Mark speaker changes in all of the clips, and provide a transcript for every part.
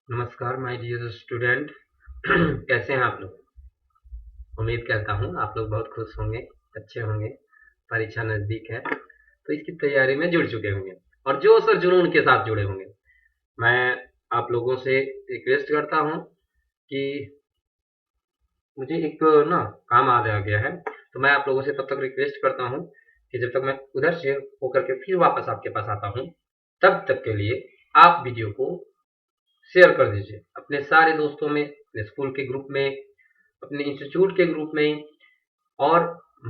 Speaker 1: नमस्कार my dear student. कैसे हैं आप लोग? उम्मीद करता हूँ आप लोग बहुत खुश होंगे, अच्छे होंगे। परीक्षा नज़दीक है तो इसकी तैयारी में जुड़ चुके होंगे और जोश और जुनून के साथ जुड़े होंगे। मैं आप लोगों से रिक्वेस्ट करता हूँ कि मुझे एक ना काम आ गया है, तो मैं आप लोगों से तब तक रिक्वेस्ट करता हूँ कि जब तक मैं उधर से होकर के फिर वापस आपके पास आता हूँ, तब तक के लिए आप वीडियो को शेयर कर दीजिए अपने सारे दोस्तों में, अपने स्कूल के ग्रुप में, अपने इंस्टीट्यूट के ग्रुप में, और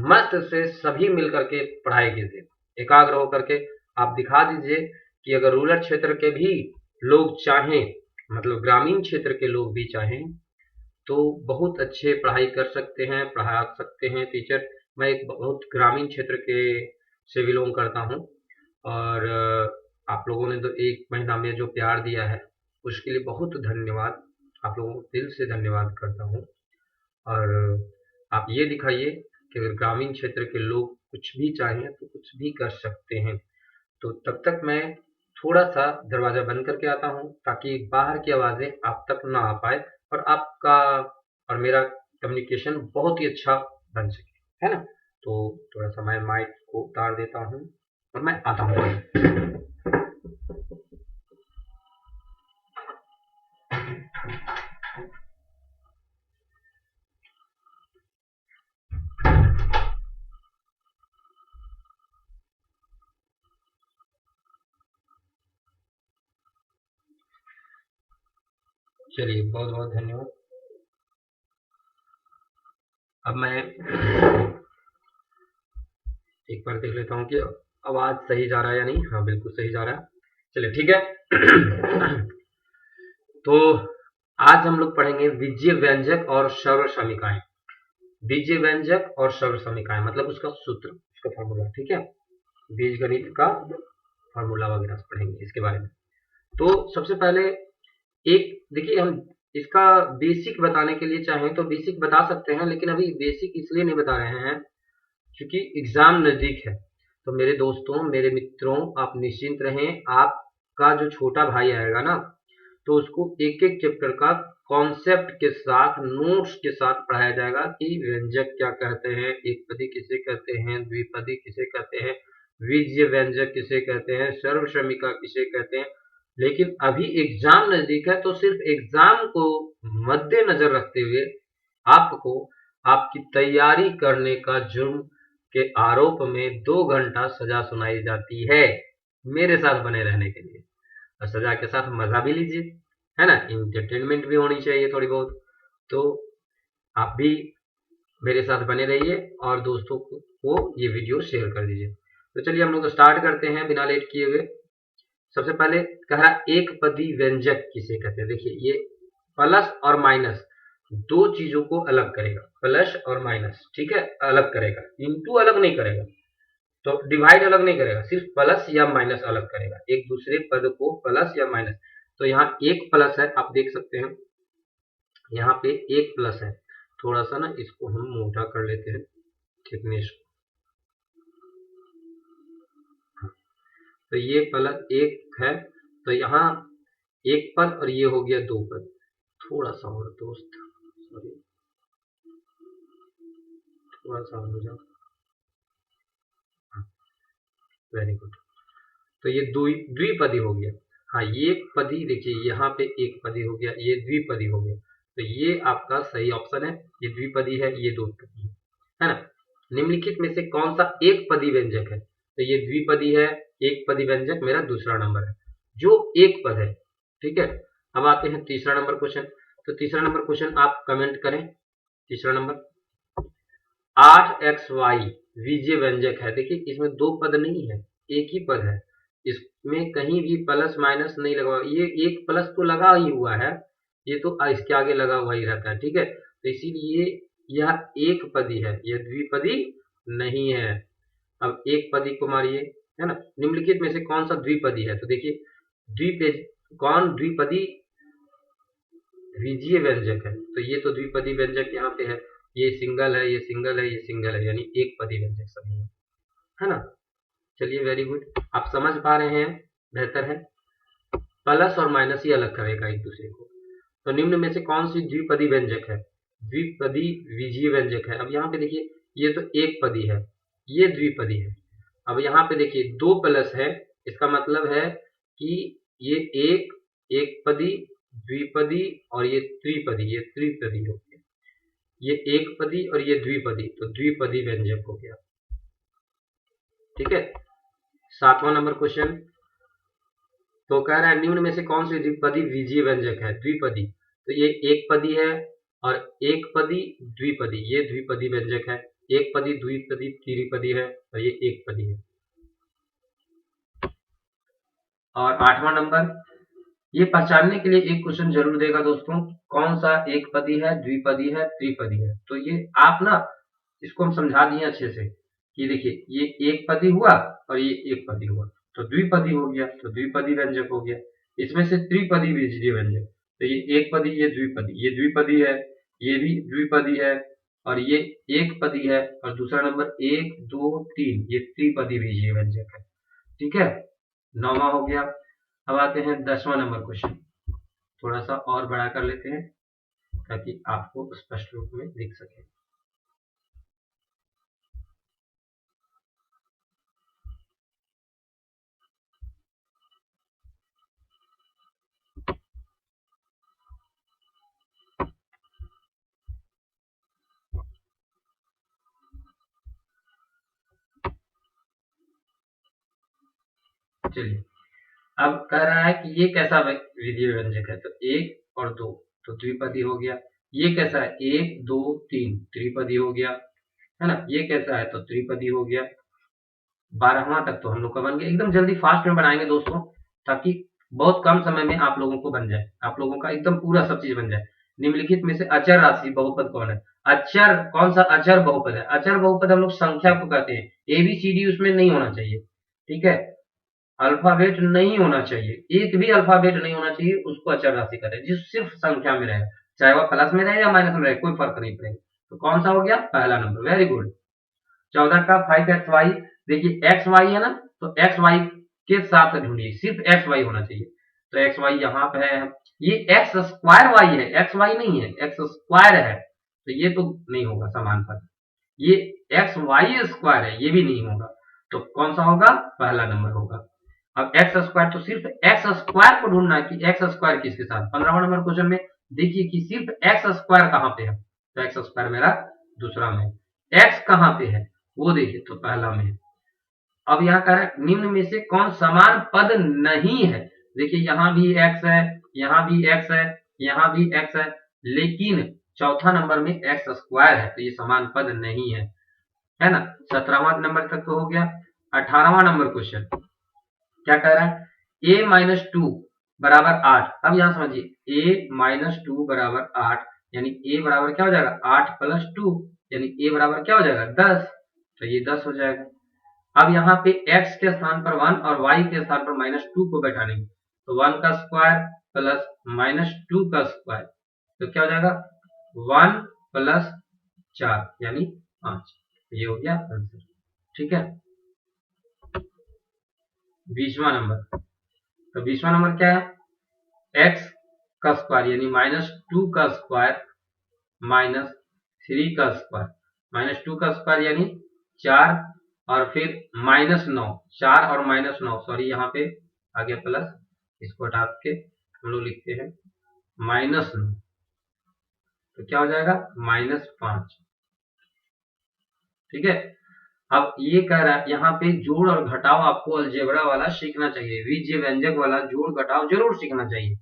Speaker 1: मस्त से सभी मिल करके पढ़ाई कीजिए। एकाग्र होकर के आप दिखा दीजिए कि अगर रूरल क्षेत्र के भी लोग चाहें, मतलब ग्रामीण क्षेत्र के लोग भी चाहें, तो बहुत अच्छे पढ़ाई कर सकते हैं, पढ़ा सकते हैं टीचर। मैं एक बहुत ग्रामीण क्षेत्र के से बिलोंग करता हूँ, और आप लोगों ने तो 1 महीना में जो प्यार दिया है, उसके लिए बहुत धन्यवाद। आप लोगों को दिल से धन्यवाद करता हूँ। और आप ये दिखाइए कि अगर ग्रामीण क्षेत्र के लोग कुछ भी चाहें तो कुछ भी कर सकते हैं। तो तब तक मैं थोड़ा-सा दरवाज़ा बंद करके आता हूँ ताकि बाहर की आवाज़ें आप तक ना आ पाए और आपका और मेरा कम्युनिकेशन बहुत ही अच्छा बन सके, है ना? तो थोड़ा-सा मैं माइक को उतार देता हूँ और मैं आता हूँ। चलिए, बहुत-बहुत धन्यवाद। अब मैं एक बार देख लेता हूँ कि आवाज़ सही जा रहा है या नहीं। हाँ, बिल्कुल सही जा रहा है। चलिए, ठीक है। तो आज हम लोग पढ़ेंगे बीजीय व्यंजक और सर्व समीकाएं। बीजीय व्यंजक और सर्व समीकाएं मतलब उसका सूत्र, उसका फॉर्मूला, ठीक है। बीज गणित का फॉर्मूला वगैरह पढ़ेंगे इसके बारे में। तो सबसे पहले एक देखिए, हम इसका बेसिक बताने के लिए चाहें तो बेसिक बता सकते हैं, लेकिन अभी बेसिक इसलिए नहीं बता रहे हैं क्योंकि एग्जाम नजदीक है। तो मेरे दोस्तों, मेरे मित्रों, आप निश्चिंत रहें। आपका जो छोटा भाई आएगा ना, तो उसको एक एक चैप्टर का कॉन्सेप्ट के साथ, नोट्स के साथ पढ़ाया जाएगा कि व्यंजक क्या कहते हैं, एक पदी किसे कहते हैं, द्विपदी किसे कहते हैं, बीजीय व्यंजक किसे कहते हैं, सर्वश्रमिका किसे कहते हैं। लेकिन अभी एग्जाम नजदीक है, तो सिर्फ एग्जाम को मद्देनजर रखते हुए आपको आपकी तैयारी करने का जुर्म के आरोप में 2 घंटा सजा सुनाई जाती है, मेरे साथ बने रहने के लिए। और सजा के साथ मजा भी लीजिए, है ना? इंटरटेनमेंट भी होनी चाहिए थोड़ी बहुत। तो आप भी मेरे साथ बने रहिए और दोस्तों को ये वीडियो शेयर कर दीजिए। तो चलिए हम लोग स्टार्ट करते हैं बिना लेट किए हुए। सबसे पहले कह रहा एक पदी व्यंजक किसे कहते हैं। देखिए, ये प्लस और माइनस दो चीजों को अलग करेगा। प्लस और माइनस, ठीक है, अलग करेगा, इंटू अलग नहीं करेगा। तो डिवाइड अलग नहीं करेगा, सिर्फ प्लस या माइनस अलग करेगा, एक दूसरे पद को प्लस या माइनस। तो यहाँ एक प्लस है, आप देख सकते हैं यहाँ पे एक प्लस है। थोड़ा सा ना इसको हम मोटा कर लेते हैं, थिकनेस। तो ये प्लस एक है, तो यहाँ एक पद और ये हो गया 2 पद। थोड़ा सा और दोस्त, सॉरी, थोड़ा सा और हो जाओ। Very good. तो ये द्विपदी हो गया। हाँ, ये पदी देखिए, यहाँ पे एक पदी हो गया, ये द्विपदी हो गया। तो ये आपका सही ऑप्शन है, ये द्विपदी है, ये दो पदी है ना? निम्नलिखित में से कौन सा एक पदी व्यंजक है? तो ये द्विपदी है, एक पदी व्यंजक मेरा दूसरा नंबर है, जो एक पद है, ठीक है। अब आते हैं तीसरा नंबर क्वेश्चन। तो तीसरा नंबर क्वेश्चन आप कमेंट करें। तीसरा नंबर, 8xy बीजीय व्यंजक है। देखिए, इसमें दो पद नहीं है, एक ही पद है। इसमें कहीं भी प्लस माइनस नहीं लगा हुआ। ये एक प्लस तो लगा ही हुआ है, ये तो इसके आगे लगा हुआ ही रहता है, ठीक है। तो इसीलिए यह एक पदी है, यह द्विपदी नहीं है। अब एक पदी को मारिए, है ना? निम्नलिखित में से कौन सा द्विपदी है? तो देखिए, द्विपद कौन द्विपदी बीजीय व्यंजक है? तो ये तो द्विपदी व्यंजक यहाँ पे है। ये सिंगल है, ये सिंगल है, ये सिंगल है, यानी एक पदी व्यंजक सभी है ना? चलिए, वेरी गुड, आप समझ पा रहे हैं, बेहतर है। प्लस और माइनस ही अलग करेगा एक दूसरे को। तो निम्न में से कौन सी द्विपदी व्यंजक है? द्विपदी विजीय व्यंजक है। अब यहाँ पे देखिए ये तो एक पदी है, ये द्विपदी है। अब यहाँ पे देखिए दो प्लस है, इसका मतलब है कि ये एक पदी, द्विपदी और ये त्रिपदी, ये त्रिपदी हो गया। ये एक पदी और ये द्विपदी, तो द्विपदी व्यंजक हो गया। ठीक है। 7वां नंबर क्वेश्चन, तो कह रहा है निम्न में से कौन सी द्विपदी विजीय व्यंजक है? द्विपदी, तो ये एक पदी है और एक पदी द्विपदी, ये द्विपदी व्यंजक है। एक पदी, द्विपदी, त्रिपदी है और ये एक पदी है। और 8वां नंबर, ये पहचानने के लिए एक क्वेश्चन जरूर देगा दोस्तों, कौन सा एक पदी है, द्विपदी है, त्रिपदी है। तो ये आप ना इसको हम समझा दिए अच्छे से कि देखिए ये एक पदी हुआ और ये एक पदी हुआ, तो द्विपदी हो गया, तो द्विपदी व्यंजक हो गया। इसमें से त्रिपदी विजीय व्यंजक, तो ये एक पदी, ये द्विपदी है, ये भी द्विपदी है और ये एक पदी है। और दूसरा नंबर 1 2 3, ये त्रिपदी विजीय व्यंजक है। ठीक है, 9वां हो गया। अब आते हैं 10वां नंबर क्वेश्चन, थोड़ा सा और बड़ा कर लेते हैं ताकि आपको स्पष्ट रूप में दिख सके। चलिए, अब कह रहा है कि ये कैसा विजीय व्यंजक है? तो 1 और 2, तो द्विपदी हो गया। ये कैसा है? 1 2 3, त्रिपदी हो गया, है ना। ये कैसा है? तो त्रिपदी हो गया। 12वां तक तो हम लोग का बन गया। एकदम जल्दी फास्ट में बनाएंगे दोस्तों, ताकि बहुत कम समय में आप लोगों को बन जाए, आप लोगों का एकदम पूरा सब चीज बन जाए। निम्नलिखित में से अचर राशि बहुपद कौन है? अचर, कौन सा अचर बहुपद है? अचर बहुपद हम लोग संख्या को कहते हैं। ABCD उसमें नहीं होना चाहिए। ठीक है, अल्फाबेट नहीं होना चाहिए, एक भी अल्फाबेट नहीं होना चाहिए, उसको अचर राशि कहते हैं। जिस सिर्फ संख्या में रहे, चाहे वह प्लस में रहे या माइनस में रहे, कोई फर्क नहीं पड़ेगा। तो कौन सा हो गया? पहला नंबर, वेरी गुड। 14 का 5xy, देखिए xy है ना, तो xy के साथ ढूंढिए, सिर्फ xy होना चाहिए। तो xy यहाँ पे है, ये x स्क्वायर y है, xy नहीं है, x स्क्वायर है, तो ये तो नहीं होगा समान पद। ये xy स्क्वायर है, ये भी नहीं होगा। तो कौन सा होगा? पहला नंबर होगा। अब एक्स स्क्वायर, तो सिर्फ एक्स स्क्वायर को ढूंढना है कि एक्स स्क्वायर किसके साथ। 15वां नंबर क्वेश्चन में देखिए कि सिर्फ एक्स स्क्वायर कहाँ पे है, तो एक्स स्क्वायर मेरा दूसरा में, एक्स कहाँ पे है वो देखिए, तो पहला में है। अब यहाँ कह रहा है निम्न में से कौन समान पद नहीं है? देखिए यहाँ भी एक्स है, यहाँ भी एक्स है, यहाँ भी एक्स है, लेकिन चौथा नंबर में एक्स स्क्वायर है, तो ये समान पद नहीं है ना। 17वां नंबर तक तो हो गया। 18वां नंबर क्वेश्चन क्या कह रहा है? a-2 बराबर 8। अब यहां समझिए a-2 बराबर 8, यानी a बराबर क्या हो जाएगा? 8 + 2, यानी a बराबर क्या हो जाएगा? 10, तो ये 10 हो जाएगा। अब यहाँ पे x के स्थान पर 1 और y के स्थान पर -2 को बैठाने, तो 1 का स्क्वायर प्लस -2 का स्क्वायर, तो क्या हो जाएगा? 1 + 4 यानी 5, ये हो गया आंसर। ठीक है, 20वां नंबर, तो 20वां नंबर क्या है? x का स्क्वायर यानी -2 का स्क्वायर -3 का स्क्वायर, -2 का स्क्वायर यानी 4 और फिर -9, 4 और -9, सॉरी यहाँ पे आ गया प्लस, इसको हटा के हम लोग लिखते हैं -9, तो क्या हो जाएगा? -5। ठीक है, अब ये कह रहा है यहाँ पे जोड़ और घटाव आपको अलजेब्रा वाला सीखना चाहिए, विजीय व्यंजक वाला जोड़ घटाव जरूर सीखना चाहिए,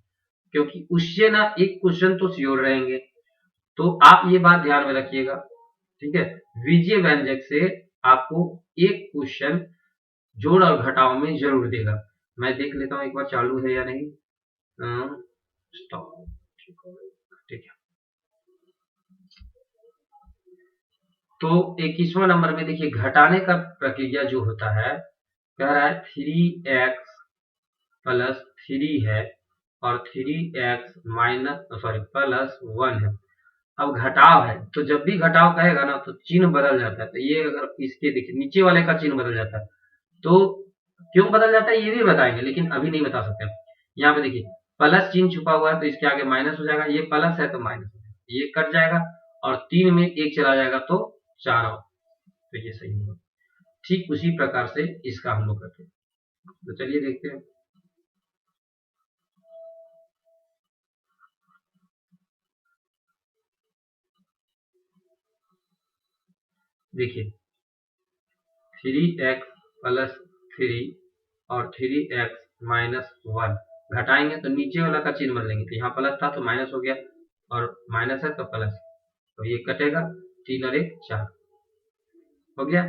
Speaker 1: क्योंकि उससे ना एक क्वेश्चन तो श्योर रहेंगे। तो आप ये बात ध्यान में रखिएगा। ठीक है, विजीय व्यंजक से आपको एक क्वेश्चन जोड़ और घटाव में जरूर देगा। मैं देख लेता हूँ एक बार चालू है या नहीं। स्टॉप, ठीक है। तो 21वां नंबर में देखिए घटाने का प्रक्रिया जो होता है, कह रहा है 3x + 3 है और 3x प्लस 1 है। अब घटाव है, तो जब भी घटाव कहेगा ना तो चिन्ह बदल जाता है। तो ये अगर इसके देखिए नीचे वाले का चिन्ह बदल जाता है, तो क्यों बदल जाता है ये भी बताएंगे, लेकिन अभी नहीं बता सकते। यहाँ पे देखिए प्लस चिन्ह छुपा हुआ है तो इसके आगे माइनस हो जाएगा, ये प्लस है तो माइनस हो जाएगा, ये कट जाएगा और 3 में 1 चला जाएगा तो 4 आओ, तो ये सही होगा। ठीक उसी प्रकार से इसका हम लोग करते हैं, तो चलिए देखते हैं। देखिए 3x प्लस 3 और 3x माइनस 1 घटाएंगे तो नीचे वाला का चिन्ह बदलेंगे, तो यहाँ प्लस था तो माइनस हो गया और माइनस है तो प्लस, तो ये कटेगा, 3 और 1 4 हो गया।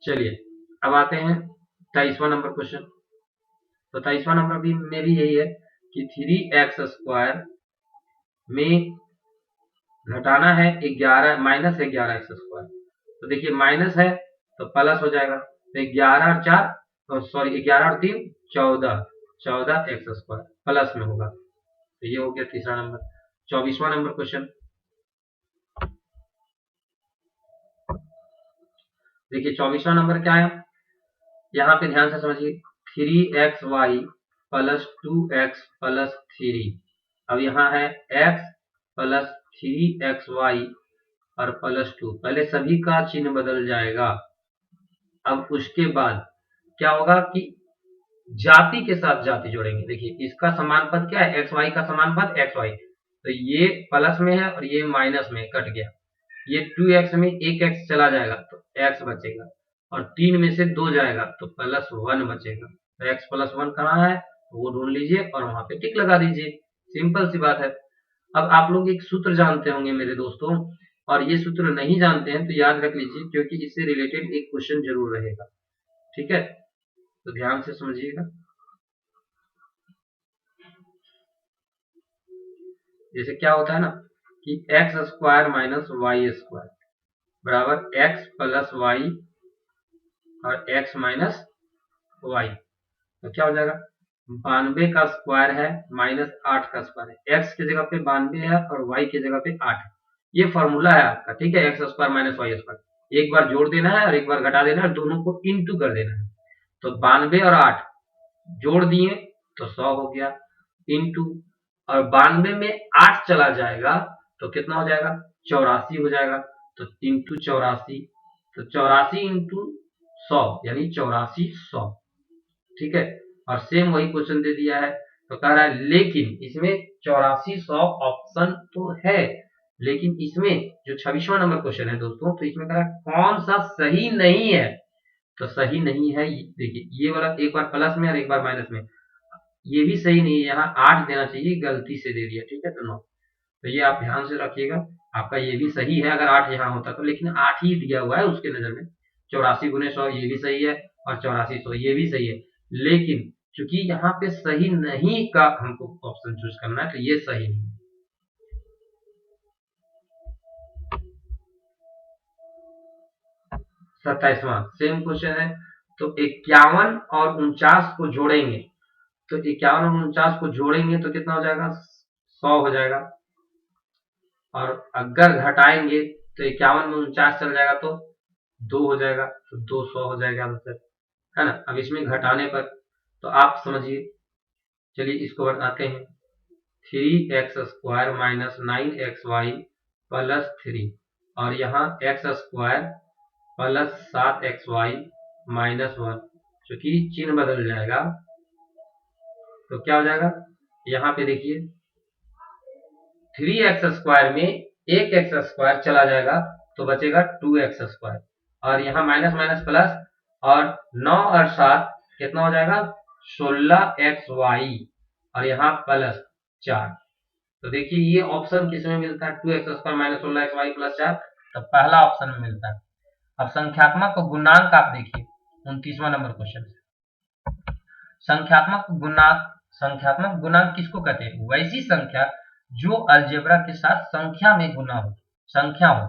Speaker 1: चलिए अब आते हैं 23वां नंबर क्वेश्चन। तो 23वां नंबर भी में भी यही है कि 3x² में घटाना है 11 माइनस 11x²। तो देखिए माइनस है तो प्लस हो जाएगा, तो 11 और 4 सॉरी 11 और 3 14x² प्लस में होगा, तो ये हो गया तीसरा नंबर। 24वां नंबर क्वेश्चन देखिए, 24वां नंबर क्या है, यहाँ पे ध्यान से समझिए 3xy प्लस 2x प्लस 3। अब यहाँ है x प्लस 3xy और प्लस 2, पहले सभी का चिन्ह बदल जाएगा। अब उसके बाद क्या होगा कि जाति के साथ जाति जोड़ेंगे। देखिए इसका समान पद क्या है, एक्स वाई का समान पद एक्स वाई, तो ये प्लस में है और ये माइनस में कट गया, ये 2x में 1x चला जाएगा तो x बचेगा और 3 में से 2 जाएगा तो प्लस 1 बचेगा, तो x प्लस 1 कहाँ है वो ढूंढ लीजिए और वहां पे टिक लगा दीजिए, सिंपल सी बात है। अब आप लोग एक सूत्र जानते होंगे मेरे दोस्तों, और ये सूत्र नहीं जानते हैं तो याद रख लीजिए क्योंकि इससे रिलेटेड एक क्वेश्चन जरूर रहेगा, ठीक है, तो ध्यान से समझिएगा। जैसे क्या होता है ना कि x² माइनस y² बराबर x प्लस वाई और x माइनस वाई, तो क्या हो जाएगा 92 का स्क्वायर है माइनस 8 का स्क्वायर है, x की जगह पे 92 है और y की जगह पे 8 है, ये फॉर्मूला है आपका, ठीक है, x² माइनस y², एक बार जोड़ देना है और एक बार घटा देना है, दोनों को इंटू कर देना है, तो 92 और 8 जोड़ दिए तो 100 हो गया, इंटू और 92 में 8 चला जाएगा तो कितना हो जाएगा 84 हो जाएगा, तो इंटू 84, तो 84 इंटू 100 यानी 8400, ठीक है। और सेम वही क्वेश्चन दे दिया है, तो कह रहा है लेकिन इसमें 8400 ऑप्शन तो है, लेकिन इसमें जो 26वां नंबर क्वेश्चन है दोस्तों, तो इसमें कह रहा है कौन सा सही नहीं है, तो सही नहीं है देखिए ये वाला एक बार प्लस में और एक बार माइनस में, ये भी सही नहीं है, यहाँ 8 देना चाहिए, गलती से दे दिया, ठीक है, तो 9, तो ये आप ध्यान से रखिएगा, आपका ये भी सही है अगर 8 यहाँ होता तो, लेकिन 8 ही दिया हुआ है उसके नजर में, 84 गुने 100 ये भी सही है और 8400 ये भी सही है, लेकिन चूंकि यहाँ पे सही नहीं का हमको ऑप्शन चूज करना है तो ये सही नहीं है। 27वां सेम क्वेश्चन है, तो 51 और 49 को जोड़ेंगे, तो 51 और 49 को जोड़ेंगे तो कितना हो जाएगा 100 हो जाएगा, और अगर घटाएंगे तो 51 में 49 चल जाएगा तो 2 हो जाएगा, तो 200 हो जाएगा आंसर, है ना। अब इसमें घटाने पर तो आप समझिए, चलिए इसको बताते हैं, 3x² माइनस 9xy प्लस 3 और यहाँ x² प्लस 7xy माइनस 1, चूंकि चिन्ह बदल जाएगा तो क्या हो जाएगा, यहाँ पे देखिए 3x² में 1x² चला जाएगा तो बचेगा 2x², और यहाँ माइनस माइनस प्लस, और 9 और 7 कितना हो जाएगा 16xy और यहाँ प्लस 4, तो देखिए ये ऑप्शन किसमें मिलता है 2x² माइनस 16xy प्लस 4, तो पहला ऑप्शन में मिलता है। अब संख्यात्मक गुणांक आप देखिए 29वां नंबर क्वेश्चन, संख्यात्मक गुणांक किसको कहते हैं, वैसी संख्या जो अलजेब्रा के साथ संख्या में गुना हो, संख्या हो,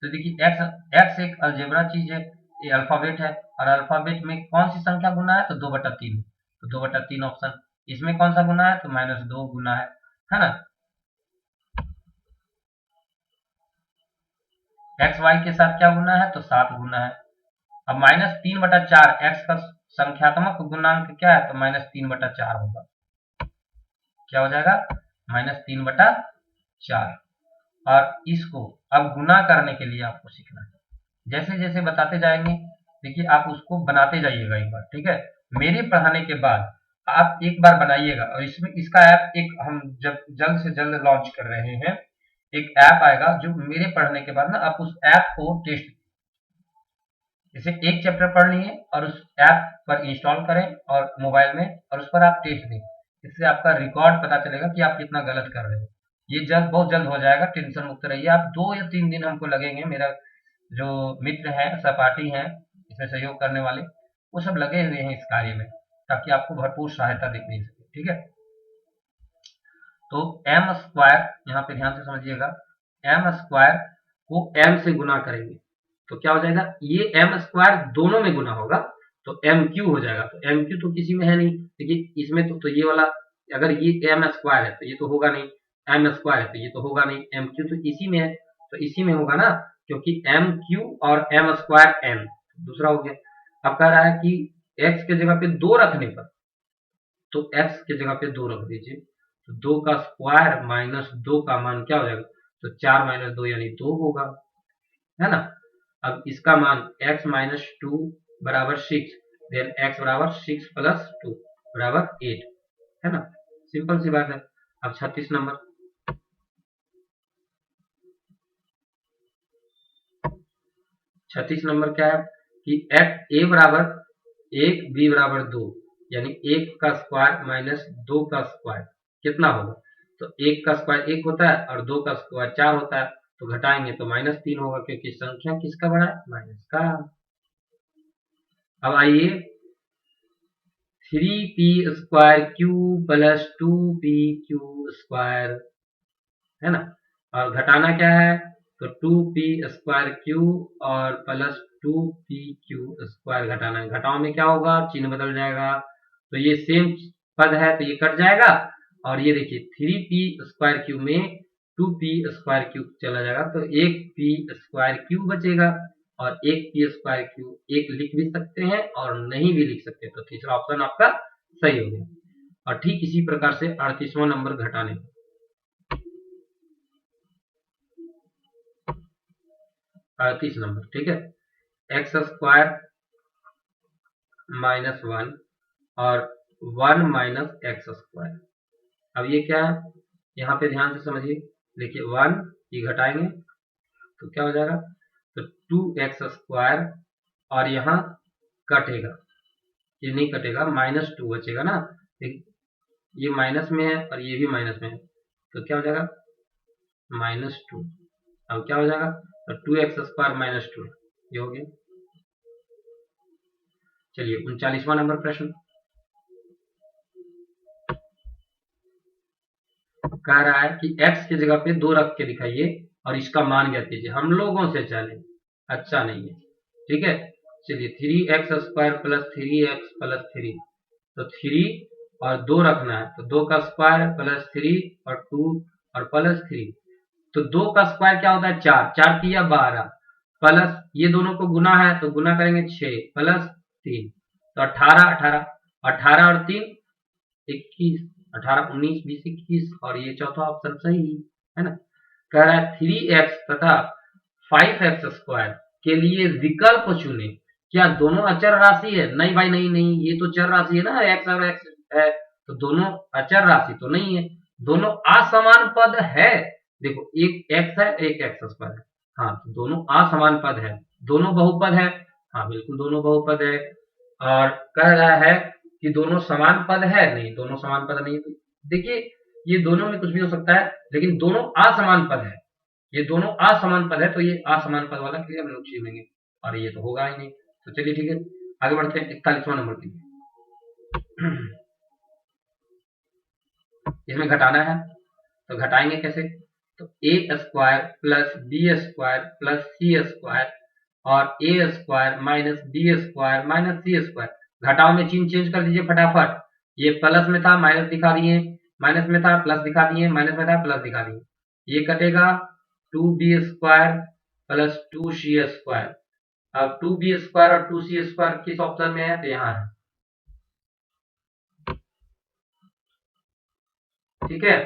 Speaker 1: तो देखिए x एक अलजेब्रा चीज है, ये अल्फाबेट है, और अल्फाबेट में कौन सी संख्या गुना है तो 2/3, तो 2/3 ऑप्शन, इसमें कौन सा गुना है तो -2 गुना है ना। एक्स वाई के साथ क्या गुना है तो 7 गुना है। अब -3/4 एक्स का संख्यात्मक गुणांक क्या है तो -3/4 होगा, क्या हो जाएगा, -3/4। और इसको अब गुना करने के लिए आपको सीखना है, जैसे जैसे बताते जाएंगे, देखिए आप उसको बनाते जाइएगा एक बार, ठीक है। मेरे पढ़ाने के बाद आप एक बार बनाइएगा, और इसमें इसका ऐप एक हम जब जल्द से जल्द लॉन्च कर रहे हैं, एक ऐप आएगा जो मेरे पढ़ने के बाद ना आप उस ऐप को टेस्ट, इसे एक चैप्टर पढ़ लिए और उस ऐप पर इंस्टॉल करें और मोबाइल में, और उस पर आप टेस्ट दें। इससे आपका रिकॉर्ड पता चलेगा कि आप कितना गलत कर रहे हैं। ये जल्द, बहुत जल्द हो जाएगा, टेंशन मुक्त रहिए आप। 2 या 3 दिन हमको लगेंगे, मेरा जो मित्र है, सहपाठी हैं, इसमें सहयोग करने वाले, वो सब लगे हुए हैं इस कार्य में, ताकि आपको भरपूर सहायता मिल सके, ठीक है। तो एम स्क्वायर, यहाँ पे ध्यान से समझिएगा, एम स्क्वायर को एम से गुना करेंगे तो क्या हो जाएगा, ये एम स्क्वायर दोनों में गुना होगा तो एम क्यू हो जाएगा। तो एम क्यू तो किसी में है नहीं, देखिए इसमें तो ये वाला, अगर ये एम स्क्वायर है तो ये तो होगा नहीं, एम स्क्वायर है तो ये तो होगा नहीं, एम क्यू तो इसी में है, तो इसी में होगा ना, क्योंकि एम क्यू और एम स्क्वायर एम, दूसरा हो गया। अब कह रहा है कि एक्स के जगह पे 2 रखने पर, तो एक्स के जगह पे 2 रख दीजिए, तो 2 का स्क्वायर माइनस 2 का मान क्या हो जाएगा, तो 4 माइनस 2 यानी 2 होगा, है ना। अब इसका मान x माइनस 2 बराबर 6, देन x बराबर 6 प्लस 2 बराबर 8, है ना, सिंपल सी बात है। अब 36 नंबर, 36 नंबर क्या है कि ए बराबर 1, बी बराबर 2, यानी 1 का स्क्वायर माइनस 2 का स्क्वायर कितना होगा, तो 1 का स्क्वायर 1 होता है और 2 का स्क्वायर 4 होता है, तो घटाएंगे तो -3 होगा, क्योंकि संख्या किसका बड़ा है, माइनस का। अब आइए 3p square Q plus 2pq square, है ना, और घटाना क्या है, तो 2p स्क्वायर क्यू और प्लस 2pq स्क्वायर घटाना है। घटाओ में क्या होगा, चिन्ह बदल जाएगा, तो ये सेम पद है तो ये कट जाएगा, और ये देखिए 3p स्क्वायर क्यू में 2p स्क्वायर क्यू चला जाएगा, तो 1p स्क्वायर क्यू बचेगा, और 1p स्क्वायर क्यू एक लिख भी सकते हैं और नहीं भी लिख सकते, तो तीसरा ऑप्शन आपका सही हो गया। और ठीक इसी प्रकार से 38वां नंबर घटाने, 38 नंबर, ठीक है, एक्स स्क्वायर -1 और 1 माइनस एक्स स्क्वायर। अब ये क्या है, यहाँ पे ध्यान से समझिए, देखिए 1 ये घटाएंगे तो क्या हो जाएगा, तो 2x स्क्वायर, और यहाँ कटेगा, ये नहीं कटेगा, -2 बचेगा ना, ये माइनस में है और ये भी माइनस में है, तो क्या हो जाएगा, -2। अब क्या हो जाएगा, तो 2x स्क्वायर -2, ये हो गया। चलिए 39वां नंबर प्रश्न कह रहा है कि x की जगह पे 2 रख के दिखाइए और इसका मान ज्ञात कीजिए, हम लोगों से चैलेंज अच्छा नहीं है, ठीक है। चलिए 3x square plus 3x plus 3, तो 3 और 2 रखना है, तो 2 का स्क्वायर प्लस 3 और 2 और प्लस 3, तो 2 का स्क्वायर क्या होता है, 4, 4 किया 12, प्लस ये दोनों को गुना है तो गुना करेंगे 6 प्लस 3, तो 18, 18, 18 और 3 21, 18, 19, 20, 21, और ये चौथा ऑप्शन सही है ना। कह रहा है 3x तथा 5x स्क्वायर के लिए विकल्प चुने, क्या दोनों अचर राशि है, नहीं भाई नहीं नहीं, ये तो चर राशि है ना, x और x है, तो दोनों अचर राशि तो नहीं है, दोनों असमान पद है, देखो एक x है एक x स्क्वायर है, हाँ तो दोनों असमान पद है, दोनों बहुपद है, हाँ बिल्कुल दोनों बहुपद है। और कह रहा है कि दोनों समान पद है, नहीं दोनों समान पद नहीं है, देखिए ये दोनों में कुछ भी हो सकता है, लेकिन दोनों असमान पद है, ये दोनों असमान पद है, तो ये असमान पद वाला क्रिया हम लोग छीन लेंगे, और ये तो होगा ही नहीं। तो चलिए ठीक है, आगे बढ़ते हैं 41वां नंबर के लिए। इसमें घटाना है, तो घटाएंगे कैसे, तो a square plus b square plus c square और a square minus b square minus c square, घटाओ में चिन्ह चेंज कर दीजिए फटाफट, ये प्लस में था माइनस दिखा दिए, माइनस में था प्लस दिखा दिए, माइनस में था प्लस दिखा दिए, ये कटेगा 2b square plus 2c square. अब 2b स्क्वायर और 2c स्क्वायर किस ऑप्शन में है, तो यहाँ है, ठीक है।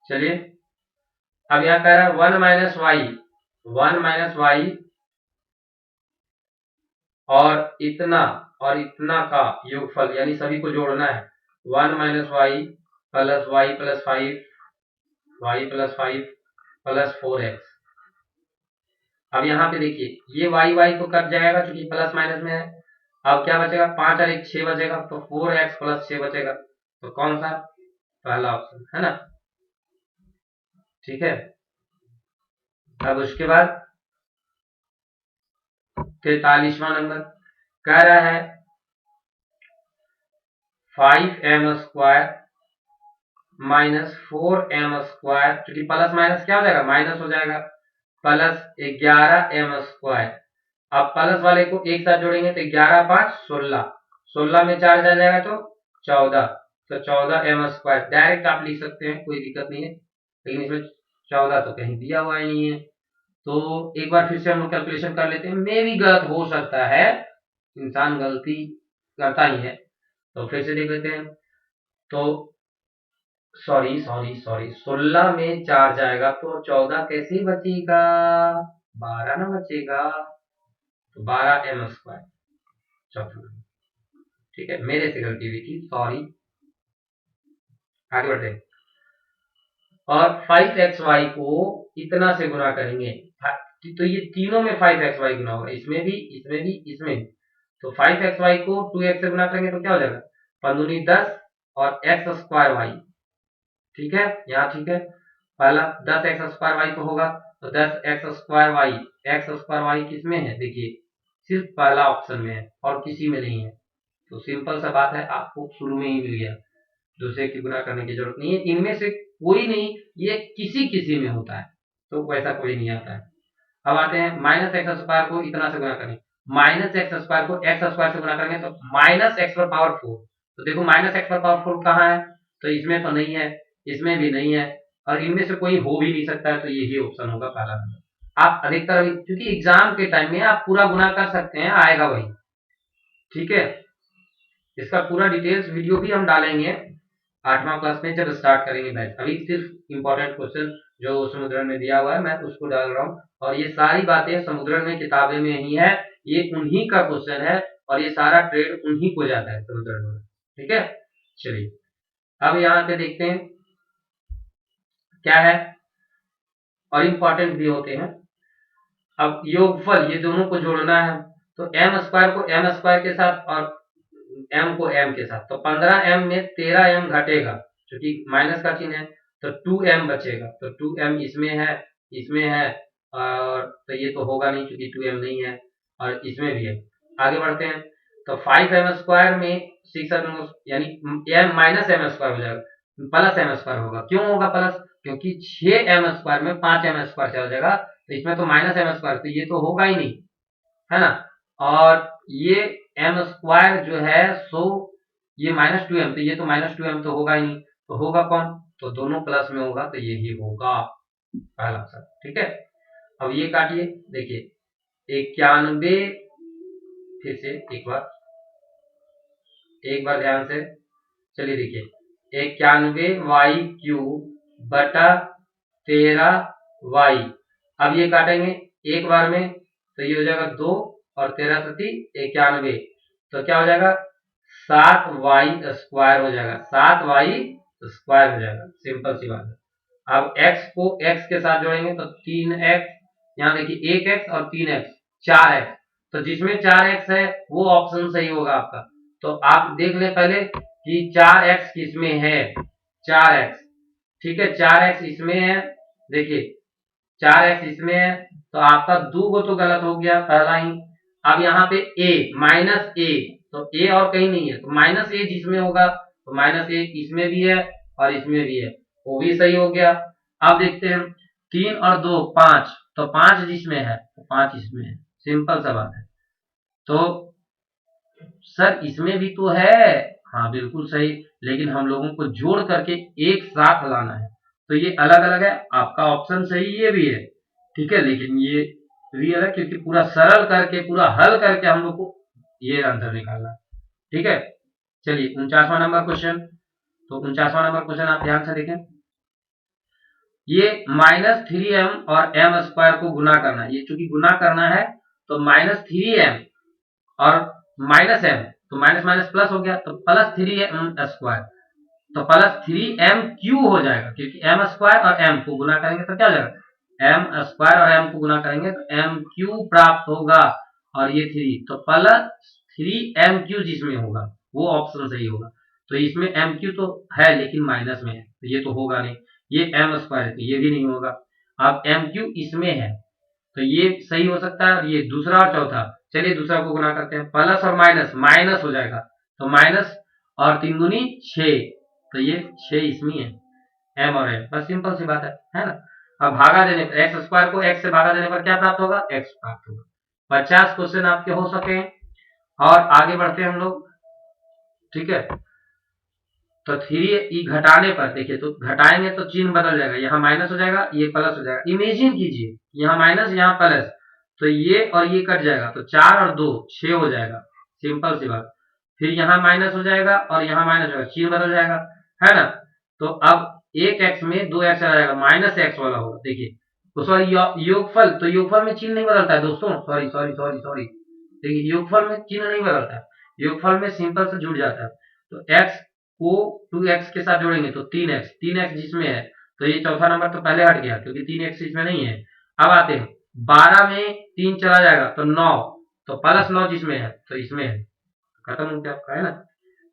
Speaker 1: चलिए अब यहाँ कह रहा है 1 - y और इतना का योगफल यानी सभी को जोड़ना है। 1 - y प्लस 5 प्लस 4x। अब यहाँ पे देखिए ये y तो कट जाएगा क्योंकि प्लस माइनस में है। अब क्या बचेगा, 5 और 1 6 बचेगा, तो 4x प्लस 6 बचेगा। तो कौन सा, पहला ऑप्शन है ना। ठीक है। अब उसके बाद 43वां नंबर कह रहा है 5m² माइनस 4m², क्योंकि प्लस माइनस क्या हो जाएगा, माइनस हो जाएगा, प्लस 11m²। अब प्लस वाले को एक साथ जोड़ेंगे तो 11 × 5 = 16, 16 में 4 चल जाएगा तो 14, तो 14m²। डायरेक्ट आप लिख सकते हैं, कोई दिक्कत नहीं है, लेकिन इसमें 14 तो कहीं दिया हुआ ही नहीं है। तो एक बार फिर से हम लोग कैलकुलेशन कर लेते हैं, मे भी गलत हो सकता है, इंसान गलती करता ही है। तो फिर से देख लेते हैं। तो सॉरी 16 में 4 जाएगा तो 14 कैसे बचेगा, 12 ना बचेगा, तो 12m²। चौथा। ठीक है, मेरे से गलती हुई थी, सॉरी। आगे बढ़ते हैं। और 5xy को इतना से गुना करेंगे, तो ये तीनों में 5xy गुना होगा, इसमें भी, इसमें भी, इसमें भी। तो 5xy को 2x से गुना करेंगे तो क्या हो जाएगा, 15 × 10 और x² y। ठीक है, यहाँ ठीक है। पहला 10x² y को होगा तो 10x² y, x² y किसमें है, देखिए सिर्फ पहला ऑप्शन में है और किसी में नहीं है। तो सिंपल सा बात है, आपको शुरू में ही मिल गया, दूसरे की गुना करने की जरूरत नहीं है। इनमें से कोई नहीं, ये किसी किसी में होता है, तो वैसा कोई नहीं आता है। अब आते हैं -x² को इतना से गुना करें, -x² को x² से गुना करेंगे तो -x⁴। तो देखो -x⁴ कहाँ है, तो इसमें तो नहीं है, इसमें भी नहीं है, और इनमें से कोई हो भी नहीं सकता है, तो यही ऑप्शन होगा पहला नंबर। आप अधिकतर, क्योंकि एग्जाम के टाइम में आप पूरा गुना कर सकते हैं, आएगा वही। ठीक है, इसका पूरा डिटेल्स वीडियो भी हम डालेंगे 8वां क्लास में जब स्टार्ट करेंगे बैच। अभी सिर्फ इंपॉर्टेंट क्वेश्चन जो समुद्रन में दिया हुआ है मैं उसको डाल रहा हूँ, और ये सारी बातें समुद्रन में किताबें में ही है, ये उन्हीं का क्वेश्चन है, और ये सारा ट्रेड उन्हीं को जाता है समुद्रन में। ठीक है, चलिए अब यहाँ पे देखते हैं क्या है, और इंपॉर्टेंट भी होते हैं। अब योगफल, ये दोनों को जोड़ना है, तो m² को m² के साथ और m को m के साथ, तो 15m में 13m घटेगा क्योंकि माइनस का चिन्ह है, तो 2m बचेगा, तो 2m इसमें है, इसमें है, और तो ये तो होगा नहीं क्योंकि 2m नहीं है, और इसमें भी है। आगे बढ़ते हैं, तो 5m² में 6m यानी m -m² हो जाएगा, प्लस m² होगा। क्यों होगा प्लस, क्योंकि 6m² में 5m² चल जाएगा, तो इसमें तो -m², तो ये तो होगा ही नहीं, है ना। और ये m² जो है सो ये -2m, तो ये तो -2m तो होगा ही नहीं, तो होगा कौन, तो दोनों प्लस में होगा, तो यही होगा पहला ऑप्शन। ठीक है, अब ये काटिए, देखिए 91, फिर से एक बार ध्यान से चलिए, देखिए 91y³ बटा 13y। अब ये काटेंगे एक बार में, तो ये हो जाएगा 2 और 13 × 91, तो क्या हो जाएगा 7y² हो जाएगा, 7y² हो जाएगा, सिंपल सी बात है। अब x को x के साथ जोड़ेंगे तो 3x, यहाँ देखिए 1x और 3x 4x, तो जिसमें 4x है वो ऑप्शन सही होगा आपका। तो आप देख ले पहले कि 4x किसमें है, 4x, ठीक है 4x इसमें है, देखिए 4x इसमें है, तो आपका 2 को तो गलत हो गया पहला ही। अब यहाँ पे a -a, तो a और कहीं नहीं है, तो -a जिसमें होगा तो -a इसमें भी है और इसमें भी है, वो भी सही हो गया। अब देखते हैं 3 और 2 5, तो 5 जिसमें है तो 5 इसमें है, सिंपल सा बात है। तो सर इसमें भी तो है, हाँ बिल्कुल सही, लेकिन हम लोगों को जोड़ करके एक साथ लाना है, तो ये अलग अलग है, आपका ऑप्शन सही ये भी है। ठीक है, लेकिन ये रियल है क्योंकि पूरा सरल करके, पूरा हल करके हम लोग को ये आंसर निकालना है। ठीक है, चलिए 49वां नंबर क्वेश्चन। तो 49वां नंबर क्वेश्चन आप ध्यान से देखें। ये -3m और m स्क्वायर को गुना करना है। ये चूंकि गुना करना है तो -3m और -m, तो माइनस माइनस प्लस हो गया, तो +3m स्क्वायर, तो +3m³ हो जाएगा क्योंकि m स्क्वायर और m को गुना करेंगे तो क्या हो जाएगा, m स्क्वायर और m को गुना करेंगे तो m³ प्राप्त होगा, और ये 3 तो +3m³ जिसमें होगा वो ऑप्शन सही होगा। तो इसमें m³ तो है लेकिन माइनस में है, तो ये तो होगा नहीं। ये m स्क्वायर है तो ये भी नहीं होगा। अब m³ इसमें है तो ये सही हो सकता है, और ये दूसरा और चौथा। चलिए दूसरा को गुना करते हैं, प्लस और माइनस, माइनस हो जाएगा, तो माइनस और 3 दूनी 6, तो ये 6 इसमें है, m और n, बस सिंपल सी बात है ना। अब भागा देने पर एक्स स्क्वायर को x से भागा देने पर क्या प्राप्त होगा, x प्राप्त होगा। 50 क्वेश्चन आपके हो सके, और आगे बढ़ते हैं हम लोग। ठीक है, तो 3 घटाने पर देखिए, तो घटाएंगे तो चिन्ह बदल जाएगा, यहाँ माइनस हो जाएगा, ये प्लस हो जाएगा। इमेजिन कीजिए, यहाँ माइनस यहाँ प्लस, तो ये और ये कट जाएगा, तो 4 और 2 6 हो जाएगा, सिंपल सी बात। फिर यहाँ माइनस हो जाएगा और यहाँ माइनस होगा, चिन्ह बदल जाएगा, है ना। तो अब एक एक्स में 2x आ जाएगा, -x वाला होगा। देखिए तो सॉरी, योगफल, तो योगफल में चिन्ह नहीं बदलता है दोस्तों, सॉरी सॉरी सॉरी सॉरी, देखिए योगफल में चिन्ह नहीं बदलता है, योगफल में सिंपल से जुड़ जाता है। तो x को 2x के साथ जोड़ेंगे तो 3x जिसमें है, तो ये चौथा नंबर तो पहले हट गया क्योंकि 3x इसमें नहीं है। अब आते हैं 12 में 3 चला जाएगा तो 9, तो +9 जिसमें है तो इसमें है, खत्म हो गया आपका, है ना।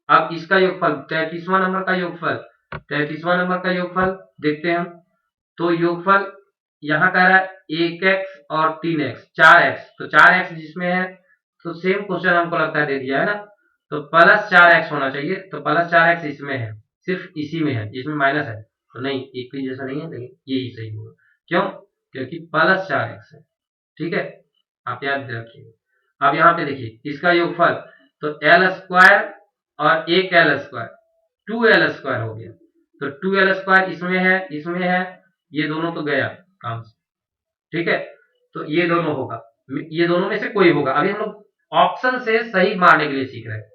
Speaker 1: अब इसका योगफल 33वां नंबर का योगफल, 33वां नंबर का योगफल देखते हैं हम। तो योगफल यहाँ कह रहा है 1x और 3x, 4x, तो 4x जिसमें है, तो सेम क्वेश्चन हमको लगता है दे दिया है ना, तो +4x होना चाहिए, तो +4x इसमें है, सिर्फ इसी में है, इसमें माइनस है तो नहीं, एक भी जैसा नहीं है, लेकिन यही सही होगा। क्यों, क्योंकि +4x है। ठीक है, आप याद रखिएगा। अब यहाँ पे देखिए इसका योगफल, तो l स्क्वायर और एक l स्क्वायर, 2l स्क्वायर हो गया, तो 2l स्क्वायर इसमें है, इसमें है, ये दोनों तो गया काम से। ठीक है, तो ये दोनों होगा, ये दोनों में से कोई होगा। अभी हम लोग ऑप्शन से सही मारने के लिए सीख रहे हैं।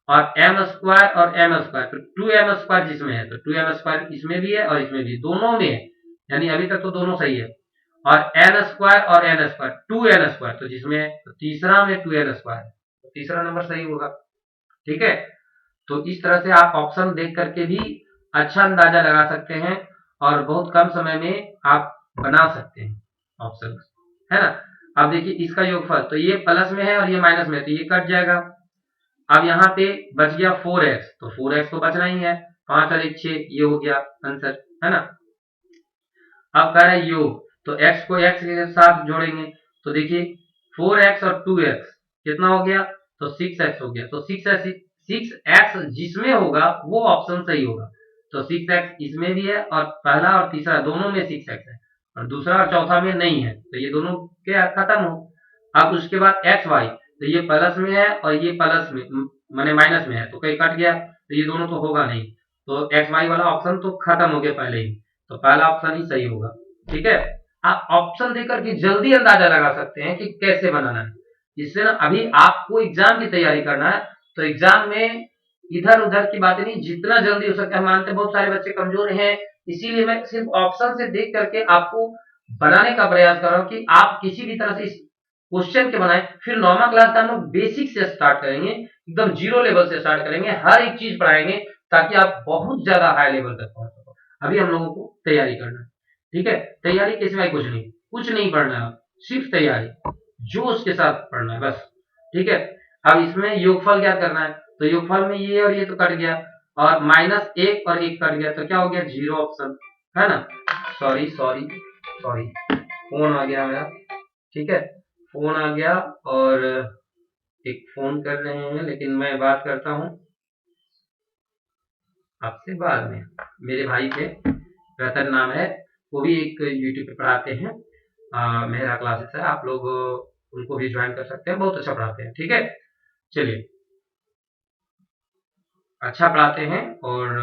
Speaker 1: और m स्क्वायर और m स्क्वायर, तो 2m स्क्वायर जिसमें है, तो 2m स्क्वायर इसमें भी है और इसमें भी, दोनों में है, यानी अभी तक तो दोनों सही है। और n स्क्वायर और n स्क्वायर, 2n स्क्वायर, तो जिसमें है, तो तीसरा में 2n स्क्वायर, तो तीसरा नंबर सही होगा। ठीक है, तो इस तरह से आप ऑप्शन देख करके भी अच्छा अंदाजा लगा सकते हैं, और बहुत कम समय में आप बना सकते हैं ऑप्शन, है ना। अब देखिए इसका योगफल, तो ये प्लस में है और ये माइनस में है, तो ये कट जाएगा। अब यहाँ पे बच गया 4x, तो 4x तो बचना ही है, 5 और 1 6, ये हो गया आंसर, है ना। अब कह रहा है योग, तो x को x के साथ जोड़ेंगे, तो देखिए 4x और 2x कितना हो गया, तो 6x हो गया, तो 6x जिसमें होगा वो ऑप्शन सही होगा। तो 6x इसमें भी है, और पहला और तीसरा दोनों में 6x है, और दूसरा और चौथा में नहीं है, तो ये दोनों क्या खत्म हो। अब उसके बाद xy, तो ये प्लस में है और ये प्लस में माने माइनस में है, तो कहीं कट गया, तो ये दोनों तो होगा नहीं, तो xy वाला ऑप्शन तो खत्म हो गया पहले ही, तो पहला ऑप्शन ही सही होगा। ठीक है, आप ऑप्शन देकर के जल्दी अंदाजा लगा सकते हैं कि कैसे बनाना है। इससे ना अभी आपको एग्जाम की तैयारी करना है, तो एग्जाम में इधर उधर की बातें नहीं, जितना जल्दी हो सके, हम मानते हैं बहुत सारे बच्चे कमजोर हैं, इसीलिए मैं सिर्फ ऑप्शन से देख करके आपको बनाने का प्रयास कर रहा हूँ कि आप किसी भी तरह से इस क्वेश्चन के बनाए। फिर 9वां क्लास का हम लोग बेसिक से स्टार्ट करेंगे, एकदम जीरो लेवल से स्टार्ट करेंगे, हर एक चीज पढ़ाएंगे ताकि आप बहुत ज्यादा हाई लेवल तक पहुंच सको। अभी हम लोगों को तैयारी करना है। ठीक है, तैयारी के सिवाय कुछ नहीं पढ़ना है, सिर्फ तैयारी, जोश के साथ पढ़ना है बस। ठीक है, अब इसमें योगफल क्या करना है, तो योगफल में ये और ये तो कट गया, और -1 और 1 कट गया, तो क्या हो गया, 0 ऑप्शन, है ना। सॉरी सॉरी सॉरी, फोन आ गया मेरा। ठीक है, फोन आ गया, और एक फोन कर रहे हैं, लेकिन मैं बात करता हूँ आपसे बाद में। मेरे भाई थे, रतन नाम है, वो भी एक यूट्यूब पे पढ़ाते हैं, मेरा क्लासेस है, आप लोग उनको भी ज्वाइन कर सकते हैं, बहुत अच्छा पढ़ाते हैं। ठीक है, चलिए, अच्छा पढ़ाते हैं, और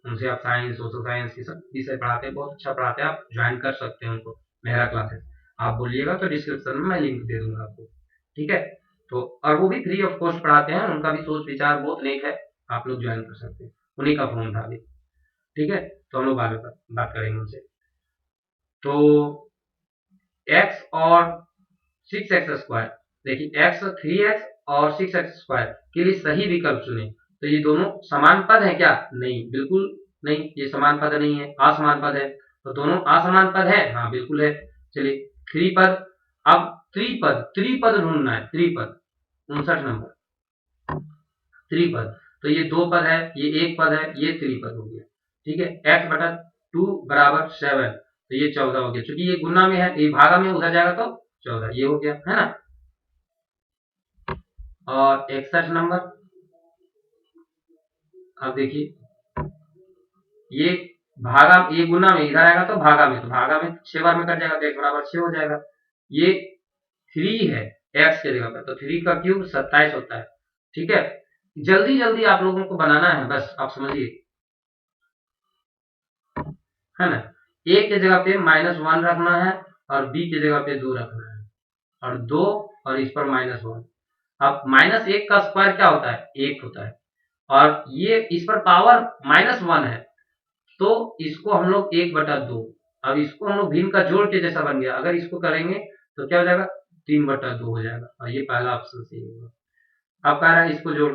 Speaker 1: उनसे आप साइंस, सोशल साइंस की सब विषय पढ़ाते हैं, बहुत अच्छा पढ़ाते हैं, आप ज्वाइन कर सकते हैं उनको, मेरा क्लासेस। आप बोलिएगा तो डिस्क्रिप्शन में मैं लिंक दे दूंगा आपको, ठीक है। तो और वो भी फ्री ऑफ कॉस्ट पढ़ाते हैं, उनका भी सोच विचार बहुत नेक है, आप लोग ज्वाइन कर सकते हैं। उन्हीं का फोन था अभी, ठीक है। तो हम लोग बाद में बात करेंगे उनसे। तो x और 6x स्क्वायर, देखिए x 3x और 6x स्क्वायर के लिए सही विकल्प चुने। तो ये दोनों समान पद है क्या? नहीं, बिल्कुल नहीं, ये समान पद नहीं है, असमान पद है। तो दोनों असमान पद है, हाँ बिल्कुल है। चलिए त्रिपद, अब त्रिपद ढूंढना है, त्रिपद 59 नंबर त्रिपद। तो ये दो पद है, ये एक पद है, ये त्रिपद हो गया, ठीक है। x बटा 2 बराबर 7, तो ये 14 हो गया। चूंकि ये गुना में है, ये भागा में उधर जाएगा तो 14, ये हो गया है ना। और 61 नंबर, अब देखिए ये भागा, ये गुना में इधर आएगा तो भागा में, तो भागा में 6 बार में कट जाएगा तो x बराबर 6 हो जाएगा। ये 3 है x के जगह पर, तो 3 का क्यूब 27 होता है, ठीक है। जल्दी जल्दी आप लोगों को बनाना है, बस आप समझिए, है ना। a के जगह पे -1 रखना है और b के जगह पे 2 रखना है, और 2 और इस पर -1। अब -1 का स्क्वायर क्या होता है? 1 होता है, और ये इस पर पावर -1 है, तो इसको हम लोग 1/2, अब इसको हम लोग भिन्न का जोड़ के जैसा बन गया, अगर इसको करेंगे तो क्या हो जाएगा? 3/2 हो जाएगा, और ये पहला ऑप्शन सही होगा। अब कह रहा है इसको जोड़,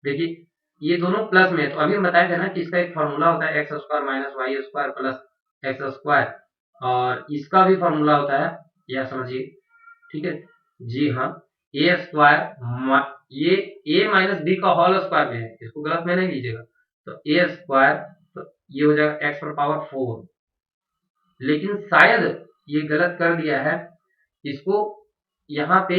Speaker 1: देखिए ये दोनों प्लस में है, तो अभी हम बताए थे ना कि इसका एक फॉर्मूला होता है x² - y² प्लस x², और इसका भी फॉर्मूला होता है, यह समझिए, ठीक है। जी हाँ, a स्क्वायर, ये a माइनस बी का होल स्क्वायर में है, इसको गलत में नहीं लीजिएगा। तो a स्क्वायर, तो ये हो जाएगा x पर पावर 4, लेकिन शायद ये गलत कर दिया है, इसको यहाँ पे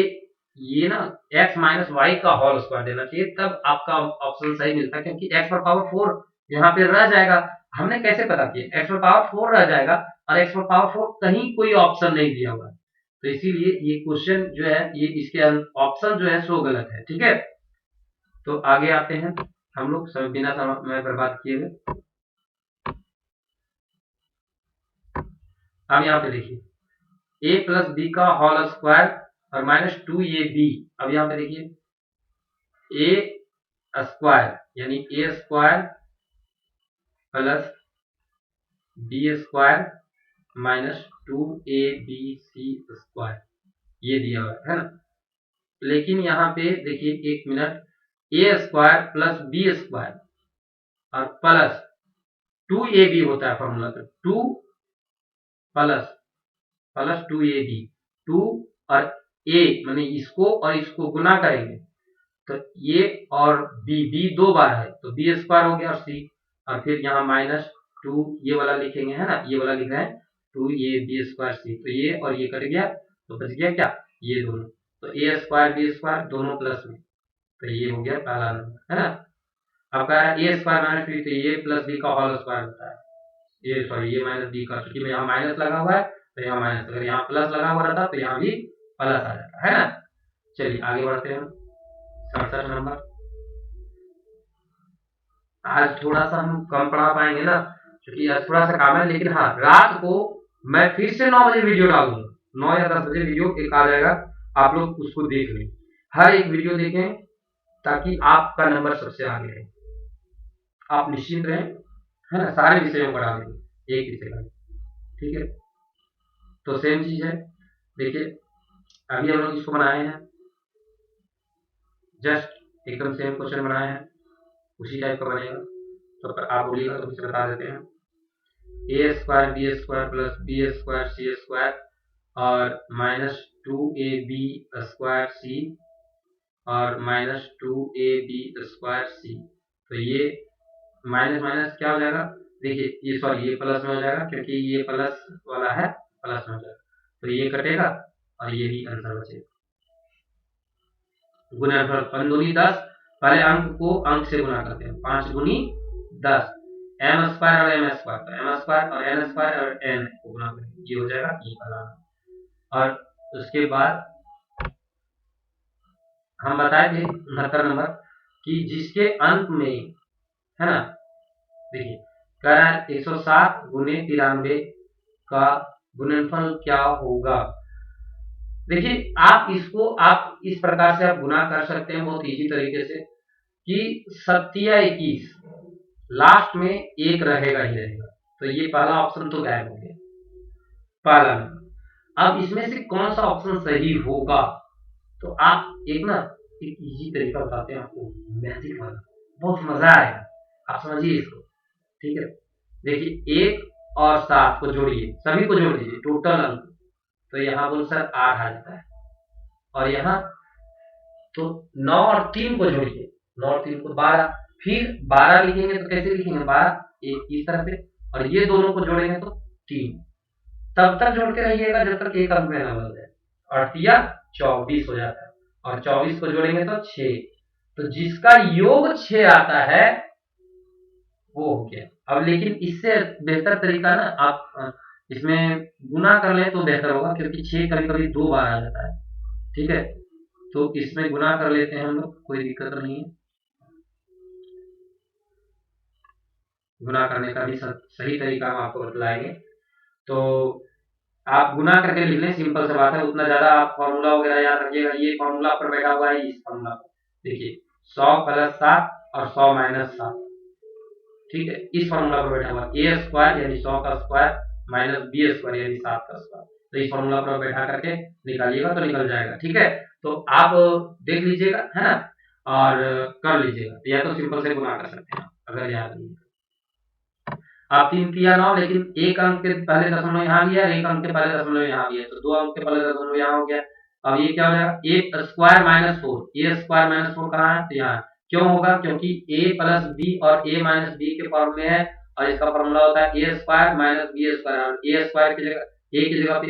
Speaker 1: ये ना x माइनस वाई का होल स्क्वायर देना चाहिए, तब आपका ऑप्शन सही मिलता है, क्योंकि x पर पावर 4 यहाँ पे रह जाएगा। हमने कैसे पता किया? x पर पावर 4 रह जाएगा, और x पर पावर 4 कहीं कोई ऑप्शन नहीं दिया हुआ है, तो इसीलिए ये क्वेश्चन जो है, ये इसके ऑप्शन जो है सो गलत है, ठीक है। तो आगे आते हैं हम लोग, सब बिना समय बर्बाद किए हुए। अब यहाँ पे देखिए a प्लस बी का होल स्क्वायर और -2ab। अब यहाँ पे देखिए a स्क्वायर यानी a square plus b square -2abc square, ये दिया हुआ है ना। लेकिन यहाँ पे देखिए, एक minute, a square plus b square और प्लस 2ab होता है फॉर्मूला, तो 2 प्लस 2ab, 2 और a माने इसको और इसको गुना करेंगे, तो ये और बी दो बार है, तो बी स्क्वायर हो गया, और सी, और फिर यहाँ -2 ये वाला लिखेंगे, है ना, ये वाला लिख रहे हैं 2ab² सी, तो ये और ये कट गया, तो बच गया क्या? ये दोनों, तो a स्क्वायर बी स्क्वायर दोनों प्लस में, तो ये हो गया पहला नंबर, है ना। अब कह रहा है a स्क्वायर -2, तो ये प्लस बी का होल स्क्वायर होता है, ये सॉरी ये माइनस बी का, क्योंकि यहाँ माइनस लगा हुआ है तो यहाँ माइनस, अगर यहाँ प्लस लगा हुआ रहता तो यहाँ भी प्लस आ जाता, है ना। चलिए आगे बढ़ते हैं, 67 नंबर। आज थोड़ा सा हम कम पढ़ा पाएंगे ना, क्योंकि आज थोड़ा सा काम है, लेकिन हाँ, रात को मैं फिर से 9 बजे वीडियो डालूंगा, 9 या 10 बजे वीडियो एक आ जाएगा, आप लोग उसको देख लें, हर एक वीडियो देखें, ताकि आपका नंबर सबसे आगे रहे, आप निश्चिंत रहें, है ना। सारे विषयों पढ़ा देंगे, एक विषय का, ठीक है। तो सेम चीज है, देखिए अभी हम लोग इसको बनाए हैं, जस्ट एकदम सेम क्वेश्चन बनाए हैं, उसी टाइप का बनेगा, तो आप बोलिएगा तो मुझे बता देते हैं। a square b square plus b square c square और -2ab² सी और -2ab² सी, तो ये माइनस माइनस क्या हो जाएगा? देखिए ये सॉरी ये प्लस में हो जाएगा, क्योंकि ये प्लस वाला है, प्लस में हो जाएगा, तो ये कटेगा और ये भी आंसर बचेगा। गुणनफल 5 दूनी 10, पहले अंक को अंक से गुना करते हैं, 5 दूनी 10, m स्क्वायर और m स्क्वायर, तो m स्क्वायर और n स्क्वायर और n को गुना करेंगे, ये हो जाएगा ये वाला। और उसके बाद हम बताए थे 69 नंबर कि जिसके अंत में, है ना, देखिए कह रहा है 107 गुने 93 का गुणनफल क्या होगा। देखिए आप इस प्रकार से आप गुना कर सकते हैं बहुत इजी तरीके से कि 7 लास्ट में एक रहेगा ही रहेगा, तो ये पहला ऑप्शन तो गायब हो गया, पहला नंबर। अब इसमें से कौन सा ऑप्शन सही होगा, तो आप एक इजी तरीका बताते हैं आपको, मैजिक वाला, बहुत मजा आएगा, आप समझिए इसको। ठीक है, देखिए 1 और 7 को जोड़िए, सभी को जोड़ दीजिए, टोटल अंक, तो यहाँ बोल सर 8 आ जाता है। और यहाँ तो 9 और 3 को जोड़िए, 9 और 3 को 12, फिर 12 लिखेंगे तो कैसे लिखेंगे, 12 इस तरह से, और ये दोनों को जोड़ेंगे तो 3, तब तक जोड़ते रहिएगा जब तक एक अंक में ना बदल जाए, और 24 हो जाता है, और 24 को जोड़ेंगे तो 6, तो जिसका योग 6 आता है वो हो गया। अब लेकिन इससे बेहतर तरीका ना आप इसमें गुना कर लें तो बेहतर होगा, क्योंकि 6 कभी कभी 2 बार आ जाता है। ठीक है, तो इसमें गुना कर लेते हैं हम लोग, कोई दिक्कत नहीं है, गुना करने का भी सही तरीका हम आपको बतलाएंगे। तो आप गुना करके लिख लें, सिंपल सा बात है, उतना ज्यादा आप फॉर्मूला वगैरह याद रखिएगा, ये फॉर्मूला पर बैठा हुआ है, इस फॉर्मूला पर देखिए 100 + 7 और 100 - 7, ठीक है, इस फॉर्मूला पर बैठा हुआ ए स्क्वायर यानी 100 का स्क्वायर माइनस बी स्क्वायर यानी 7 का स्क्वायर, तो इस फॉर्मूला पर बैठा करके निकालिएगा तो निकल जाएगा। ठीक है, तो आप देख लीजिएगा, है ना, और कर लीजिएगा, या तो सिंपल से गुना कर सकते हैं अगर याद नहीं। आप 3 तिया 9, लेकिन एक अंक के पहले दशमलव यहाँ लिया, एक अंक के पहले दशमलव यहाँ लिया, तो 2 अंक के पहले दशमलव यहाँ हो गया। अब ये क्या हो जाएगा, a square minus 4, A square minus 4 कहाँ है, तो यहाँ। क्यों होगा, क्योंकि a प्लस बी और a माइनस बी के फॉर्म में है, और इसका फॉर्मूला होता है ए स्क्वायर माइनस बी स्क्वायर, और ए स्क्वायर की जगह a की जगह पे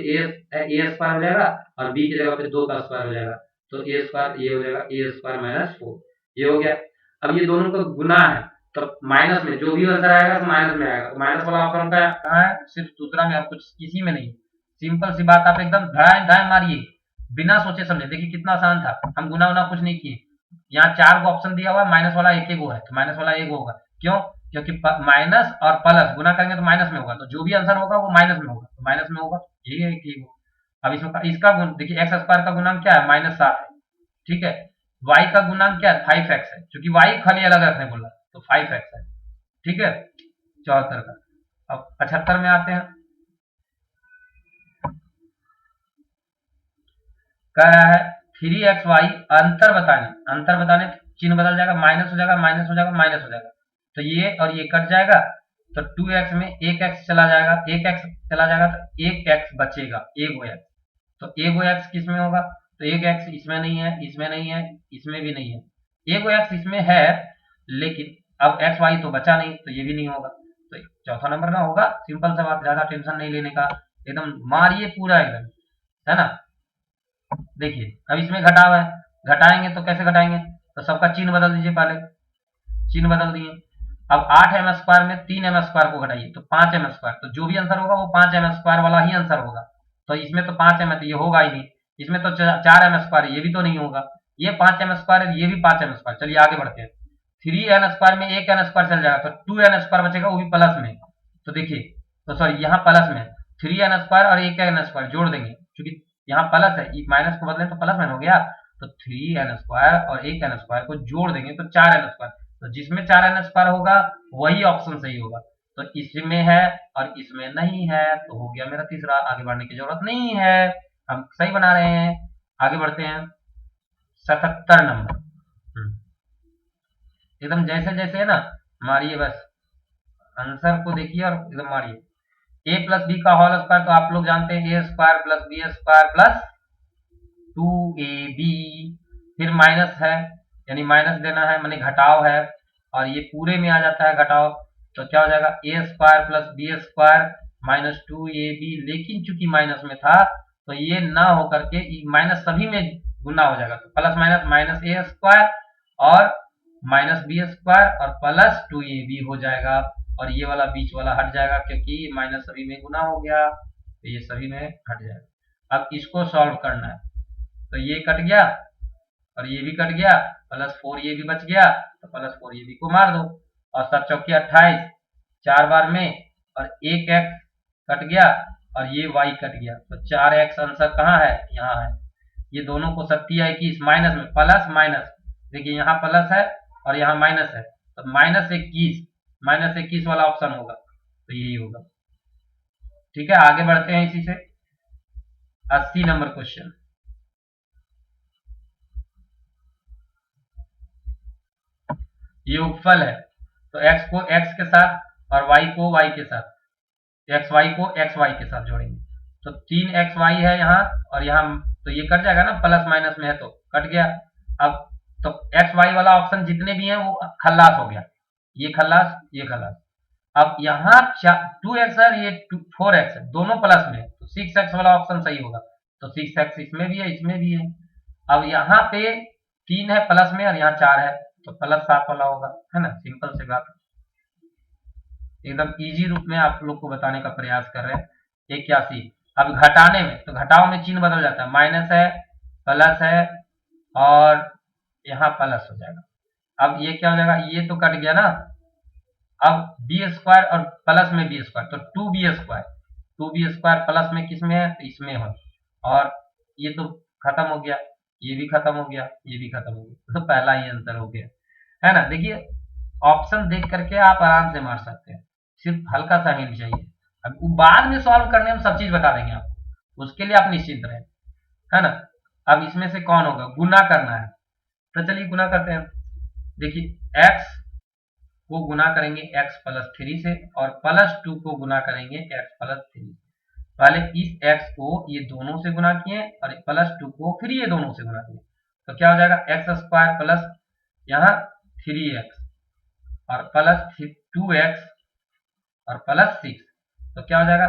Speaker 1: ए स्क्वायर हो जाएगा, और b की जगह पे 2 का स्क्वायर हो जाएगा, तो ए स्क्वायर ये हो जाएगा ए स्क्वायर माइनस 4, ये हो गया। अब ये दोनों का गुना है, तो माइनस में जो भी आंसर आएगा तो माइनस में आएगा, तो माइनस वाला ऑप्शन का कहाँ है, सिर्फ दूसरा में, आपको किसी में नहीं। सिंपल सी बात, आप एकदम धड़ाई धड़ाई मारिए बिना सोचे समझे, देखिए कितना आसान था, हम गुना उना कुछ नहीं किए। यहाँ 4 को ऑप्शन दिया हुआ है, माइनस वाला एक है, तो माइनस वाला एक होगा, क्यों, क्योंकि माइनस और प्लस गुना करेंगे तो माइनस में होगा, तो जो भी आंसर होगा वो माइनस में होगा, तो माइनस में होगा, यही है कि अब इसमें इसका गुण देखिए, एक्स स्क्वायर का गुणांक क्या है, -7 है, ठीक है, y का गुणांक क्या है, 5x है, क्योंकि y खाली अलग रखने बोला, तो 5x है, ठीक है, 74 का। अब 75 में आते हैं, कह रहा है 3xy अंतर बताने चिन्ह बदल जाएगा, माइनस हो जाएगा, माइनस हो जाएगा, माइनस हो जाएगा, तो ये और ये कट जाएगा, तो 2x में 1x चला जाएगा, 1x चला जाएगा, तो 1x बचेगा, एगो x, तो एगो x किस में होगा, तो एक x इसमें नहीं है, इसमें नहीं है, इसमें भी नहीं है, एगो x इसमें है, लेकिन अब एक्स वाई तो बचा नहीं, तो ये भी नहीं होगा, तो चौथा नंबर ना होगा, सिंपल सा बात, ज्यादा टेंशन नहीं लेने का, एकदम मारिए पूरा एकदम, है ना। देखिए अब इसमें घटाव है, घटाएंगे तो कैसे घटाएंगे, तो सबका चिन्ह बदल दीजिए, पहले चिन्ह बदल दिए। अब 8m स्क्वायर में 3m स्क्वायर को घटाइए तो 5m स्क्वायर, तो जो भी आंसर होगा वो 5m स्क्वायर वाला ही आंसर होगा, तो इसमें तो 5m है, तो ये होगा ही नहीं, इसमें तो 4m स्क्वायर, ये भी तो नहीं होगा, ये 5m स्क्वायर है, ये भी 5m स्क्वायर। चलिए आगे बढ़ते हैं, 3n स्क्वायर में 1n स्क्वायर चल जाएगा, तो 2n स्क्वायर बचेगा, वो भी प्लस में, तो देखिए, तो सॉरी यहाँ प्लस में 3n स्क्वायर और 1n स्क्वायर जोड़ देंगे, क्योंकि यहाँ प्लस है, माइनस को बदले तो प्लस में हो गया, तो 3n स्क्वायर और 1n स्क्वायर को जोड़ देंगे तो 4n स्क्वायर, तो जिसमें 4n स्क्वायर होगा वही ऑप्शन सही होगा, तो इसमें है और इसमें नहीं है, तो हो गया मेरा तीसरा, आगे बढ़ने की जरूरत नहीं है, हम सही बना रहे हैं। आगे बढ़ते हैं 77 नंबर, एकदम जैसे जैसे है ना मारिए, बस आंसर को देखिए और एकदम मारिए। a प्लस बी का होल स्क्वायर, तो आप लोग जानते हैं a square plus b square plus 2ab, फिर माइनस है यानी माइनस देना है, माने घटाव है, और ये पूरे में आ जाता है घटाव, तो क्या हो जाएगा, a square plus b square minus 2ab, लेकिन चूंकि माइनस में था तो ये ना होकर के माइनस सभी में गुना हो जाएगा, तो प्लस माइनस माइनस ए स्क्वायर और माइनस बी स्क्वायर और प्लस 2ab हो जाएगा, और ये वाला बीच वाला हट जाएगा, क्योंकि माइनस सभी में गुना हो गया, तो ये सभी में हट जाएगा। अब इसको सॉल्व करना है, तो ये कट गया और ये भी कट गया, प्लस 4 ये भी बच गया, तो प्लस 4 ये भी को मार दो, और 7 चौकी 28, 4 बार में, और एक x कट गया और ये y कट गया, तो 4x आंसर कहाँ है, यहाँ है, ये दोनों को 27 माइनस में प्लस माइनस, देखिए यहाँ प्लस है और यहाँ माइनस है, तो -21 वाला ऑप्शन होगा, तो यही होगा। ठीक है, आगे बढ़ते हैं इसी से 80 नंबर क्वेश्चन। योगफल है, तो x को x के साथ और y को y के साथ, xy को xy के साथ जोड़ेंगे, तो 3xy है यहाँ और यहाँ, तो ये कट जाएगा ना, प्लस माइनस में है तो कट गया। अब तो xy वाला ऑप्शन जितने भी हैं वो खल्लास हो गया, ये खल्लास ये खल्लास। अब यहाँ 2x है, ये 4x है, दोनों प्लस में, तो 6x वाला ऑप्शन सही होगा, तो 6x इसमें भी है इसमें भी है। अब यहाँ पे 3 है प्लस में और यहाँ 4 है, तो +7 वाला होगा, है ना, सिंपल सी बात, एकदम इजी रूप में आप लोग को बताने का प्रयास कर रहे हैं। 81। अब घटाने में, तो घटाओ में चिन्ह बदल जाता है, माइनस है प्लस है और यहाँ प्लस हो जाएगा। अब ये क्या हो जाएगा, ये तो कट गया ना, अब b² और प्लस में b², तो 2b² प्लस में किस में है, तो इसमें है, और ये तो खत्म हो गया, ये भी खत्म हो गया, ये भी खत्म हो गया, तो पहला ही आंसर हो गया, है ना। देखिए ऑप्शन देख करके आप आराम से मार सकते हैं, सिर्फ हल्का सा हिंट चाहिए। अब बाद में सॉल्व करने में सब चीज बता देंगे आपको, उसके लिए आप निश्चिंत रहें, है ना। अब इसमें से कौन होगा, गुना करना है, तो चलिए गुना करते हैं। देखिए x को गुना करेंगे x+3 से और +2 को गुना करेंगे x+3। पहले इस x को ये दोनों से गुना किए और +2 को फिर ये दोनों से गुना किए, तो क्या हो जाएगा, x² प्लस यहाँ 3x और +2x और +6, तो क्या हो जाएगा,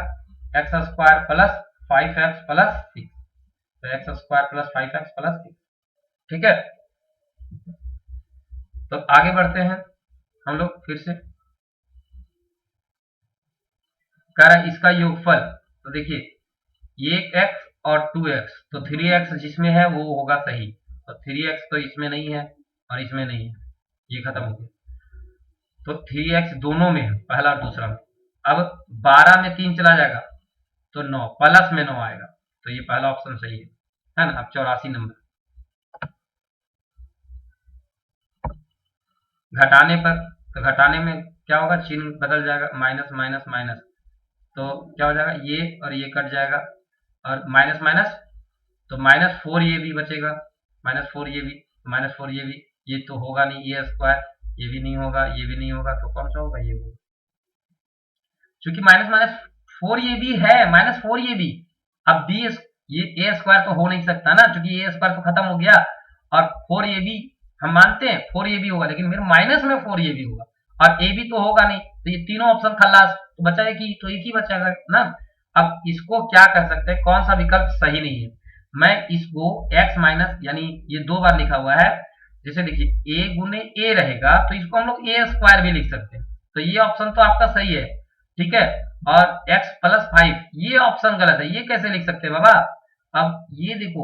Speaker 1: x² प्लस 5x प्लस 6, तो x² प्लस 5x प्लस 6। ठीक है, तो आगे बढ़ते हैं हम लोग फिर से। कह रहा है इसका योगफल, तो देखिए ये x और 2x, तो 3x जिसमें है वो होगा सही, तो 3x तो इसमें नहीं है और इसमें नहीं है, ये खत्म हो गया, तो 3x दोनों में है, पहला और दूसरा में। अब 12 में 3 चला जाएगा तो 9 प्लस में 9 आएगा, तो ये पहला ऑप्शन सही है ना। अब 84 नंबर, घटाने पर, तो घटाने में क्या होगा, चिन्ह बदल जाएगा, माइनस माइनस माइनस, तो क्या हो जाएगा, ये और ये कट जाएगा और माइनस माइनस, तो -4 ये भी बचेगा, -4 ये भी, -4 ये भी, ये तो होगा नहीं, a² ये भी नहीं होगा, ये भी नहीं होगा, तो कौन सा होगा, ये होगा, क्योंकि -4 ये भी है, -4 ये भी। अब b ये a² तो हो नहीं सकता ना, क्योंकि a² तो खत्म हो गया, और 4 ये भी हम मानते हैं 4 ये भी होगा, लेकिन मेरे माइनस में 4 ये भी होगा और ए भी तो होगा नहीं, तो ये तीनों ऑप्शन खल्लास, तो बचा एक ही, तो एक ही बचेगा ना। अब इसको क्या कह सकते हैं, कौन सा विकल्प सही नहीं है, मैं इसको x माइनस, यानी ये 2 बार लिखा हुआ है, जैसे देखिए a गुने a रहेगा तो इसको हम लोग a² भी लिख सकते हैं, तो ये ऑप्शन तो आपका सही है, ठीक है। और x+5 ये ऑप्शन गलत है, ये कैसे लिख सकते हैं बाबा। अब ये देखो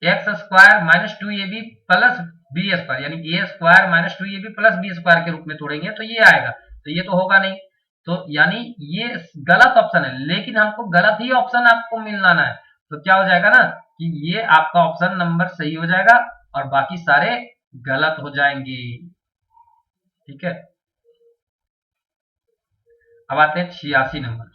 Speaker 1: x² -2ab प्लस b² यानी a² -2ab प्लस b² के रूप में तोड़ेंगे तो ये आएगा, तो ये तो होगा नहीं, तो यानी ये गलत ऑप्शन है, लेकिन हमको गलत ही ऑप्शन आपको मिलना है, तो क्या हो जाएगा ना कि ये आपका ऑप्शन नंबर सही हो जाएगा और बाकी सारे गलत हो जाएंगे। ठीक है, अब आते हैं 86 नंबर।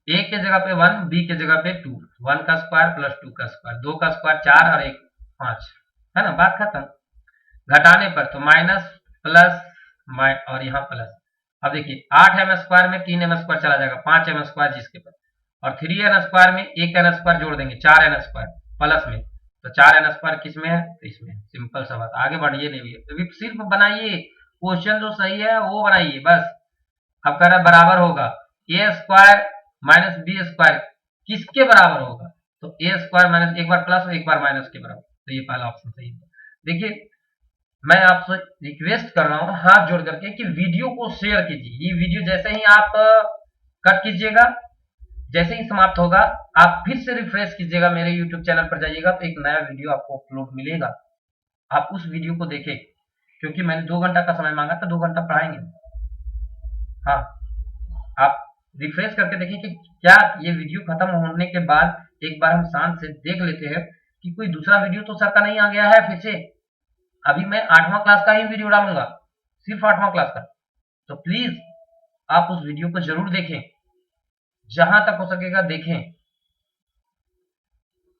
Speaker 1: a के जगह पे 1, b के जगह पे 2, 1 का स्क्वायर प्लस 2 का स्क्वायर, 2 का स्क्वायर 4 और 1 5, है ना, बात खत्म। घटाने पर तो माइनस प्लस और यहाँ प्लस, अब देखिए 8m² में 3m² चला जाएगा, 5m² जिसके पर, और 3n² में 1n² जोड़ देंगे, 4n² प्लस में, तो 4n² किस में है, तो इसमें, सिंपल सा बात, आगे बढ़िए नहीं, तो सिर्फ बनाइए क्वेश्चन जो सही है वो बनाइए बस। अब कह रहा है बराबर होगा a² माइनस b² किसके बराबर होगा, तो a² माइनस, एक बार प्लस एक बार माइनस के बराबर, तो ये पहला ऑप्शन सही है। देखिए मैं आपसे रिक्वेस्ट कर रहा हूं हाथ जोड़ करके कि वीडियो को शेयर कीजिए, ये वीडियो जैसे ही आप कट कीजिएगा, जैसे ही समाप्त होगा आप फिर से रिफ्रेश कीजिएगा, मेरे YouTube चैनल पर जाइएगा तो एक नया वीडियो आपको अपलोड मिलेगा, आप उस वीडियो को देखें, क्योंकि मैंने 2 घंटा का समय मांगा था, 2 घंटा पढ़ाएंगे। हाँ आप रिफ्रेश करके देखिए कि क्या ये वीडियो खत्म होने के बाद एक बार हम शांत से देख लेते हैं कि कोई दूसरा वीडियो तो सर का नहीं आ गया है फिर से। अभी मैं 8वां क्लास का ही वीडियो डालूंगा, सिर्फ 8वां क्लास का। तो प्लीज आप उस वीडियो को जरूर देखें, जहां तक हो सकेगा देखें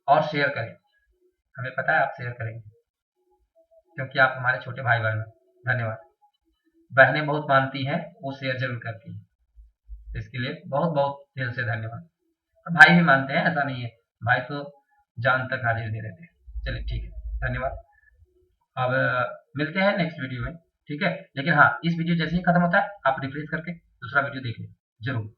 Speaker 1: और शेयर करें। हमें पता है आप शेयर करेंगे क्योंकि आप हमारे छोटे भाई बहन हैं। धन्यवाद। बहनें बहुत मानती हैं, वो शेयर जरूर करती हैं, तो इसके लिए बहुत बहुत दिल से धन्यवाद। और भाई भी मानते हैं, ऐसा नहीं है, भाई तो जान तक हाजिर दे देते हैं। चलिए ठीक है, धन्यवाद। अब मिलते हैं नेक्स्ट वीडियो में, ठीक है। लेकिन हाँ, इस वीडियो जैसे ही खत्म होता है आप रिफ्रेश करके दूसरा वीडियो देख लें जरूर।